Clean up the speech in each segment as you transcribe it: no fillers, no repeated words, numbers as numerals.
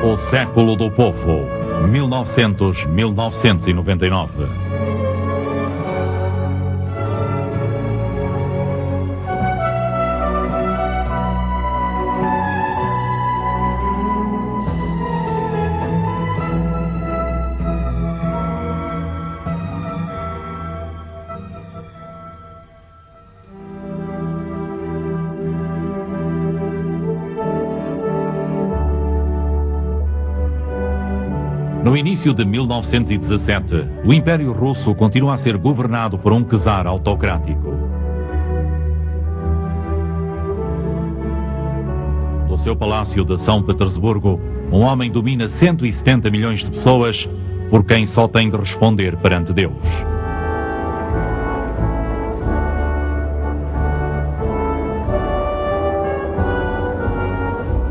O século do povo, 1900-1999. No início de 1917, o Império Russo continua a ser governado por um czar autocrático. Do seu palácio de São Petersburgo, um homem domina 170 milhões de pessoas, por quem só tem de responder perante Deus.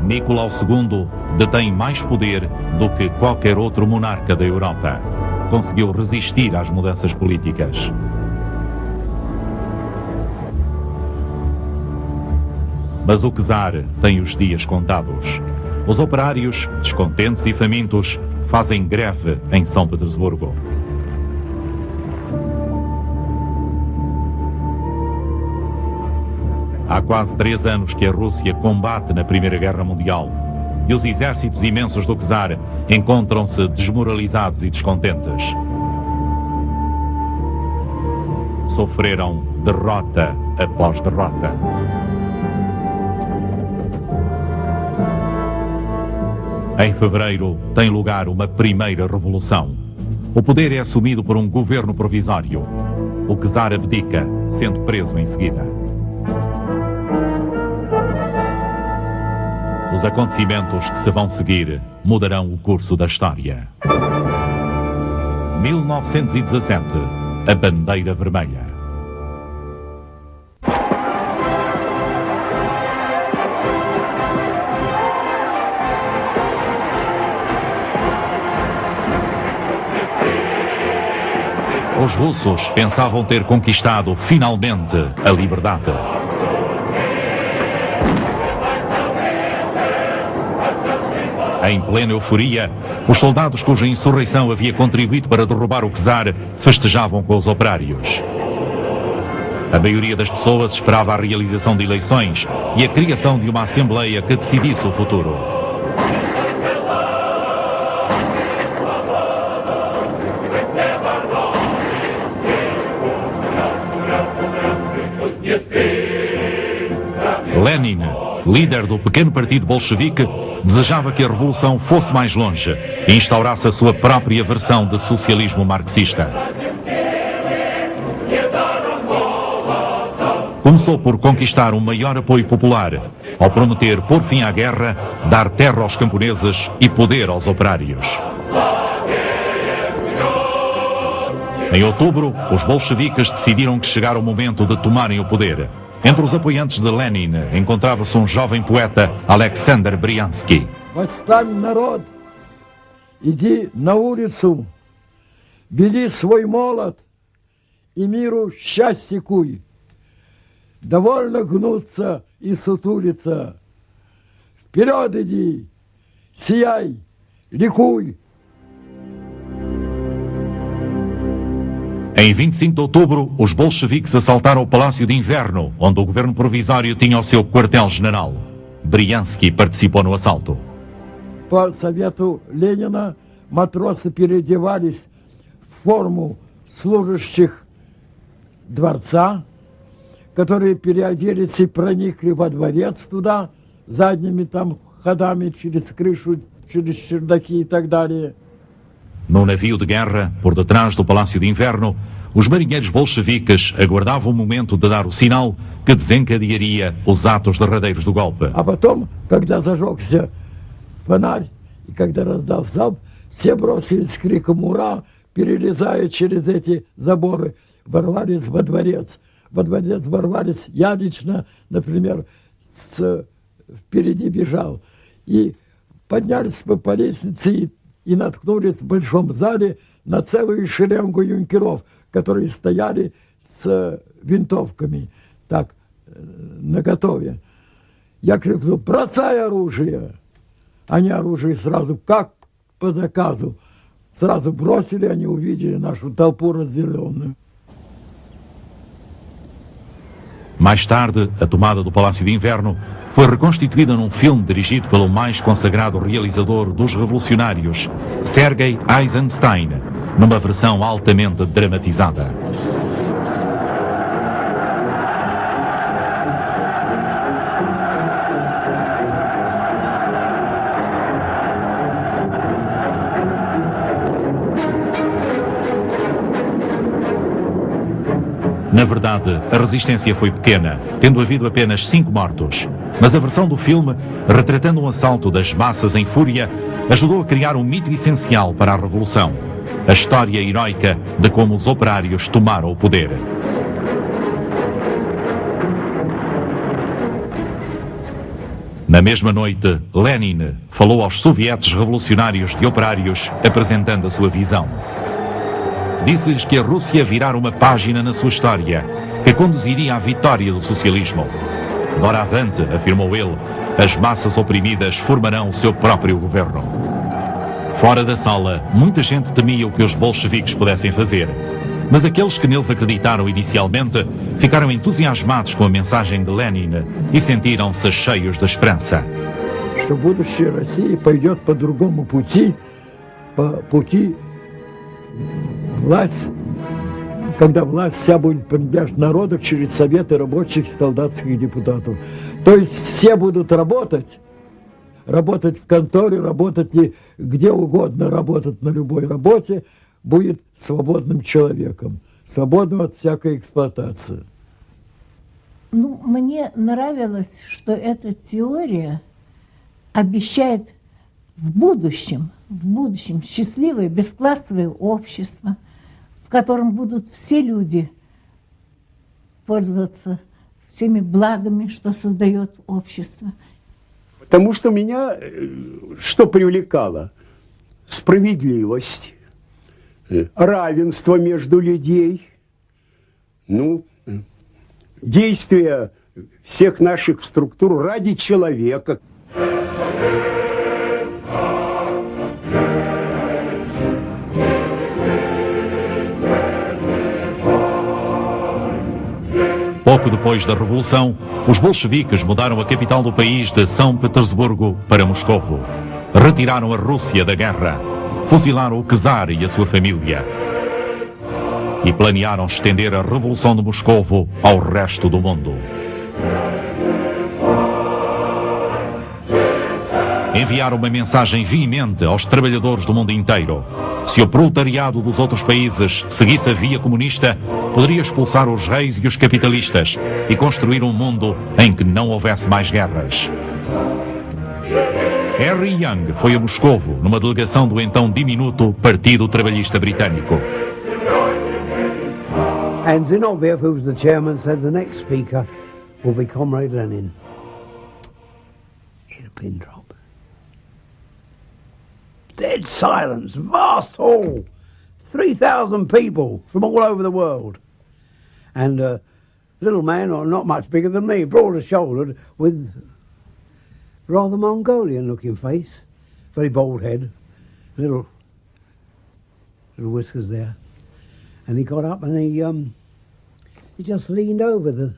Nicolau II detém mais poder do que qualquer outro monarca da Europa. Conseguiu resistir às mudanças políticas. Mas o czar tem os dias contados. Os operários, descontentes e famintos, fazem greve em São Petersburgo. Há quase 3 anos que a Rússia combate na Primeira Guerra Mundial e os exércitos imensos do czar encontram-se desmoralizados e descontentes. Sofreram derrota após derrota. Em fevereiro tem lugar uma primeira revolução. O poder é assumido por um governo provisório. O czar abdica, sendo preso em seguida. Os acontecimentos que se vão seguir mudarão o curso da história. 1917, a bandeira vermelha. Os russos pensavam ter conquistado finalmente a liberdade. Em plena euforia, os soldados cuja insurreição havia contribuído para derrubar o czar festejavam com os operários. A maioria das pessoas esperava a realização de eleições e a criação de uma assembleia que decidisse o futuro. Lenin, líder do pequeno partido bolchevique, desejava que a revolução fosse mais longe e instaurasse a sua própria versão de socialismo marxista. Começou por conquistar um maior apoio popular, ao prometer pôr fim à guerra, dar terra aos camponeses e poder aos operários. Em outubro, os bolcheviques decidiram que chegara o momento de tomarem o poder. Entre os apoiantes de Lenin encontrava-se um jovem poeta, Alexander Briansky. Восстань, народ, иди на улицу, бери свой молот и миру счастье куй. Довольно гнуться и сутулиться. Вперед иди, сияй, ликуй. Em 25 de outubro, os bolcheviques assaltaram o Palácio de Inverno, onde o governo provisório tinha o seu quartel-general. Briansky participou no assalto. По совету Ленина матросы переодевались в форму служащих дворца, которые переоделись и проникли во дворец туда, задними там ходами через крышу, через чердаки и так далее. No navio de guerra, por detrás do Palácio de Inverno, os marinheiros bolcheviques aguardavam o momento de dar o sinal que desencadearia os atos derradeiros do golpe. А потом, когда зажегся фонарь и когда раздался залп, все бросились с криком «Ура!», перелезая через эти заборы, ворвались во дворец. Во дворец ворвались, я лично, например, впереди бежал. И поднялись мы по лестнице и наткнулись в большом зале на целую шеренгу юнкеров, которые стояли с винтовками, так, наготове. Я крикнул: бросай оружие! Они оружие сразу, как по заказу, сразу бросили, они увидели нашу толпу разделенную. Mais tarde, a tomada do Palácio de Inverno foi reconstituída num filme dirigido pelo mais consagrado realizador dos revolucionários, Sergei Eisenstein, numa versão altamente dramatizada. Na verdade, a resistência foi pequena, tendo havido apenas 5 mortos. Mas a versão do filme, retratando um assalto das massas em fúria, ajudou a criar um mito essencial para a Revolução. A história heroica de como os operários tomaram o poder. Na mesma noite, Lenin falou aos sovietes revolucionários de operários, apresentando a sua visão. Disse-lhes que a Rússia virara uma página na sua história, que conduziria à vitória do socialismo. Doravante, afirmou ele, as massas oprimidas formarão o seu próprio governo. Fora da sala, muita gente temia o que os bolcheviques pudessem fazer. Mas aqueles que neles acreditaram inicialmente ficaram entusiasmados com a mensagem de Lenin e sentiram-se cheios de esperança. Что будущее России пойдет по другому пути, по пути власть, когда власть вся будет принадлежать народу через советы рабочих и солдатских депутатов. То есть все будут работать в конторе, работать где угодно, работать на любой работе, будет свободным человеком, свободным от всякой эксплуатации. Ну, мне нравилось, что эта теория обещает в будущем счастливое бесклассовое общество, в котором будут все люди пользоваться всеми благами, что создает общество. Потому что меня что привлекало? Справедливость, равенство между людей, действия всех наших структур ради человека. Pouco depois da Revolução, os bolcheviques mudaram a capital do país de São Petersburgo para Moscovo. Retiraram a Rússia da guerra, fuzilaram o czar e a sua família e planearam estender a Revolução de Moscovo ao resto do mundo. Enviaram uma mensagem veemente aos trabalhadores do mundo inteiro. Se o proletariado dos outros países seguisse a via comunista, poderia expulsar os reis e os capitalistas e construir um mundo em que não houvesse mais guerras. Harry Young foi a Moscovo numa delegação do então diminuto Partido Trabalhista Britânico. And Zinoviev, who was the chairman, said the next speaker will be Comrade Lenin. In a pin drop. Dead silence, vast hall, 3,000 people from all over the world. And a little man, or not much bigger than me, broader-shouldered, with rather Mongolian-looking face, very bald head, little whiskers there. And he got up and he just leaned over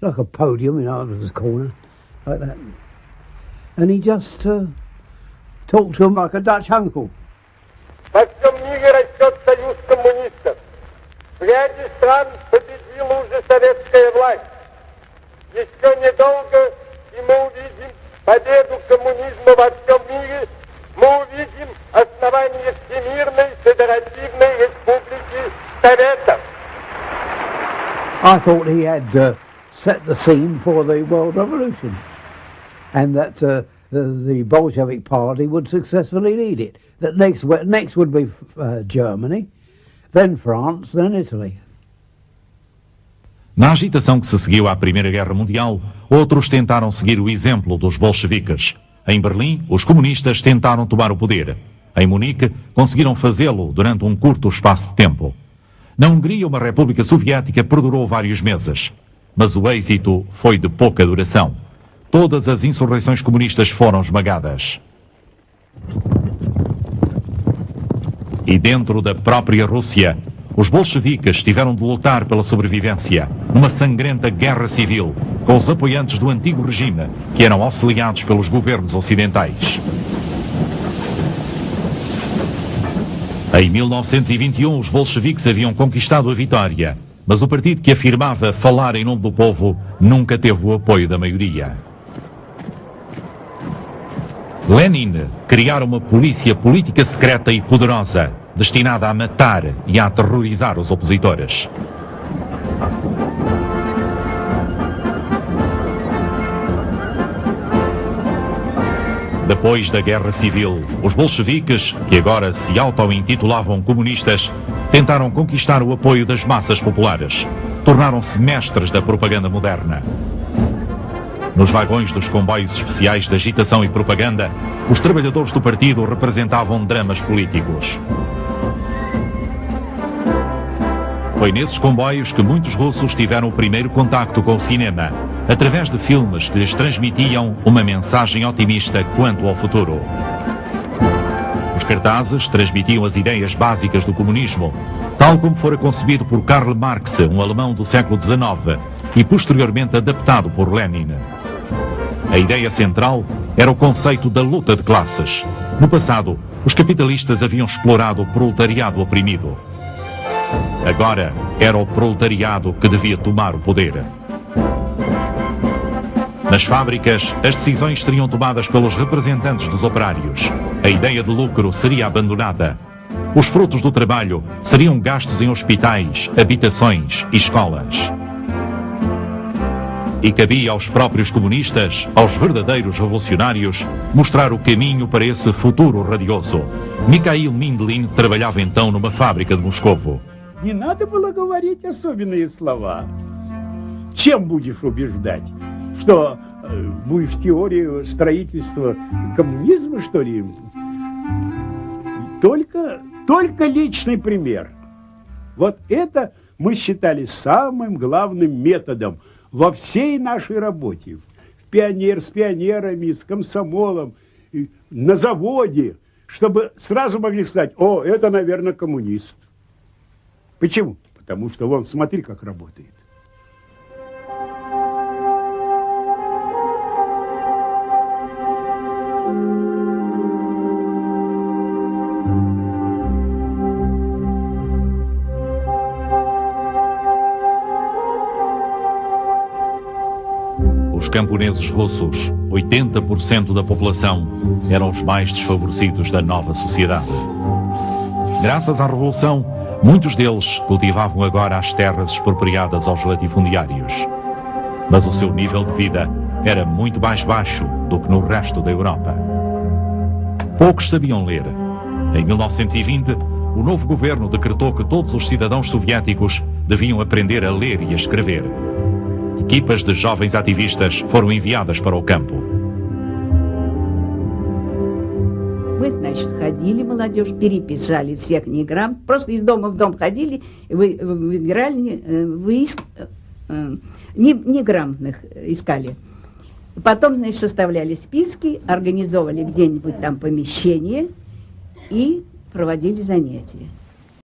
like a podium in Arthur's corner, like that. And he just talked to him like a Dutch uncle. Во всем мире растет союз коммунистов. В ряде стран победила уже советская власть. Еще недолго, и мы увидим победу коммунизма во всем мире. Мы увидим основание Всемирной Федеративной Республики Советов. I thought he had set the scene for the World Revolution, and that the Bolshevik Party would successfully lead it. That next would be Germany, then France, then Italy. Na agitação que se seguiu à Primeira Guerra Mundial, outros tentaram seguir o exemplo dos bolcheviques. Em Berlim, os comunistas tentaram tomar o poder. Em Munique, conseguiram fazê-lo durante um curto espaço de tempo. Na Hungria, uma república soviética perdurou vários meses. Mas o êxito foi de pouca duração. todas as insurreições comunistas foram esmagadas. E dentro da própria Rússia, os bolcheviques tiveram de lutar pela sobrevivência numa sangrenta guerra civil com os apoiantes do antigo regime, que eram auxiliados pelos governos ocidentais. Em 1921, os bolcheviques haviam conquistado a vitória, mas o partido que afirmava falar em nome do povo nunca teve o apoio da maioria. Lenin criara uma polícia política secreta e poderosa, destinada a matar e a aterrorizar os opositores. Depois da Guerra Civil, os bolcheviques, que agora se auto-intitulavam comunistas, tentaram conquistar o apoio das massas populares. Tornaram-se mestres da propaganda moderna. Nos vagões dos comboios especiais de agitação e propaganda, os trabalhadores do partido representavam dramas políticos. Foi nesses comboios que muitos russos tiveram o primeiro contacto com o cinema, através de filmes que lhes transmitiam uma mensagem otimista quanto ao futuro. Os cartazes transmitiam as ideias básicas do comunismo, tal como fora concebido por Karl Marx, um alemão do século XIX, e posteriormente adaptado por Lenin. A ideia central era o conceito da luta de classes. No passado, os capitalistas haviam explorado o proletariado oprimido. Agora, era o proletariado que devia tomar o poder. Nas fábricas, as decisões seriam tomadas pelos representantes dos operários. A ideia de lucro seria abandonada. Os frutos do trabalho seriam gastos em hospitais, habitações e escolas. E cabia aos próprios comunistas, aos verdadeiros revolucionários, mostrar o caminho para esse futuro radioso. Mikhail Mindlin trabalhava então numa fábrica de Moscovo. Не надо было говорить особенные слова. Чем будешь убеждать? Что будешь в теории строительства коммунизма, что ли? Только личный пример. Вот это мы считали самым главным методом во всей нашей работе. С пионерами, с комсомолом, на заводе, чтобы сразу могли сказать: о, это, наверное, коммунист. Почему? Потому что вон, смотри, как работает. Os camponeses russos, 80% da população, eram os mais desfavorecidos da nova sociedade. Graças à Revolução, muitos deles cultivavam agora as terras expropriadas aos latifundiários. Mas o seu nível de vida era muito mais baixo do que no resto da Europa. Poucos sabiam ler. Em 1920, o novo governo decretou que todos os cidadãos soviéticos deviam aprender a ler e a escrever. Equipas de jovens ativistas foram enviadas para o campo. Мы, значит, ходили, молодежь, переписали всех неграмотных, просто из дома в дом ходили, выбирали, неграмотных искали. Потом, значит, составляли списки, организовывали где-нибудь там помещение и проводили занятия.